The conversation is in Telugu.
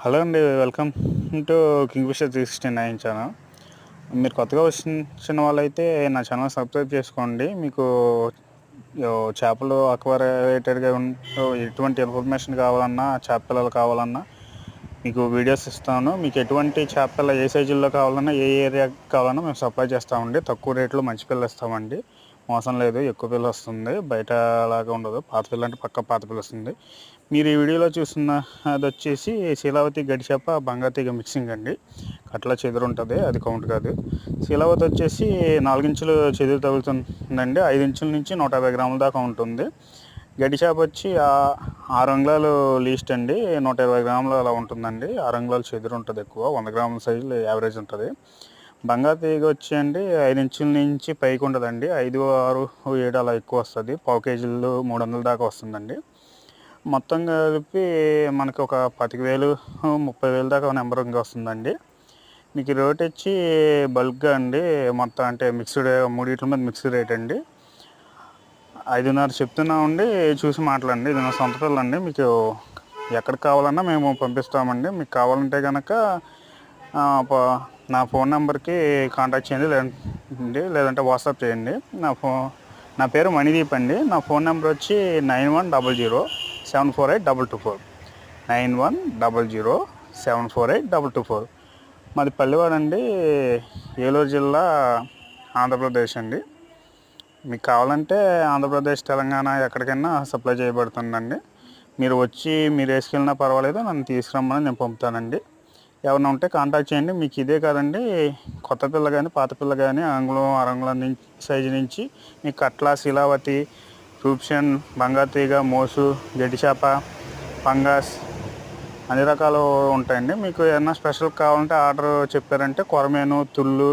హలో అండి. Welcome to Kingfisher 369 channel. మీరు కొత్తగా వచ్చిన వాళ్ళైతే నా ఛానల్ సబ్స్క్రైబ్ చేసుకోండి. మీకు చేపలు అక్వేరియం రిలేటెడ్గా ఎటువంటి ఇన్ఫర్మేషన్ కావాలన్నా, చేప పిల్లలు కావాలన్నా మీకు వీడియోస్ ఇస్తాను. మీకు ఎటువంటి చేప పిల్ల ఏ సైజుల్లో కావాలన్నా, ఏ ఏరియా కావాలన్నా మేము సప్లై చేస్తామండి. తక్కువ రేట్లో మంచి పిల్ల ఇస్తామండి. మోసం లేదు, ఎక్కువ పిల్ల వస్తుంది. బయట అలాగా ఉండదు. పాత పిల్ల అంటే పక్క పాత పిల్ల వస్తుంది. మీరు ఈ వీడియోలో చూస్తున్న అది వచ్చేసి శీలావతి గడి చేప బంగాతీగ మిక్సింగ్ అండి. కట్ల చెదురు ఉంటుంది, అది కౌంట్ కాదు. శీలావతి వచ్చేసి 4 ఇంచులు చెదురు తగులుతుందండి. 5 ఇంచుల నుంచి 150 గ్రాముల దాకా ఉంటుంది. గడి చేప వచ్చి 6 అంగుళాలు లీస్ట్ అండి. 120 గ్రాములు అలా ఉంటుందండి. 6 అంగుళాలు చెదురు ఉంటుంది ఎక్కువ. 100 గ్రాముల సైజులు యావరేజ్ ఉంటుంది. బంగాతీగ వచ్చి అండి 5 ఇంచుల నుంచి పైకి ఉంటుందండి. 5, 6, 7 అలా ఎక్కువ వస్తుంది. పావు కేజీలు 300 దాకా వస్తుందండి. మొత్తం కలిపి మనకి ఒక 25,000, 30,000 దాకా నెంబరింగ్ వస్తుందండి. మీకు రేట్ వచ్చి బల్క్గా అండి. మొత్తం అంటే మిక్స్డ్, మూడిట్ల మీద మిక్స్డ్ రేట్ అండి. 5.5 చెప్తున్నామండి. చూసి మాట్లాడండి. ఇది నా సొంత పిల్లండి. మీకు ఎక్కడికి కావాలన్నా మేము పంపిస్తామండి. మీకు కావాలంటే కనుక నా ఫోన్ నెంబర్కి కాంటాక్ట్ చేయండి, లేదంటే వాట్సాప్ చేయండి. నా పేరు మణిదీప్ అండి. నా ఫోన్ నెంబర్ వచ్చి 9100748224, 9100748224. మాది పల్లివాడ అండి, ఏలూరు జిల్లా, ఆంధ్రప్రదేశ్ అండి. మీకు కావాలంటే ఆంధ్రప్రదేశ్, తెలంగాణ ఎక్కడికైనా సప్లై చేయబడుతుందండి. మీరు వచ్చి మీరు వేసుకెళ్ళినా పర్వాలేదు, నన్ను తీసుకురమ్మని నేను పంపుతానండి. ఎవరైనా ఉంటే కాంటాక్ట్ చేయండి. మీకు ఇదే కాదండి, కొత్త పిల్ల కానీ పాత పిల్ల కానీ అంగుళం, అరంగుళం సైజు నుంచి మీకు కట్ల, శీలావతి, రూప్షన్, బంగాతీగ, మోసు, గడ్డి చేప, పంగాస్ అన్ని రకాలు ఉంటాయండి. మీకు ఏమన్నా స్పెషల్ కావాలంటే ఆర్డర్ చెప్పారంటే కొరమేను, తుళ్ళు,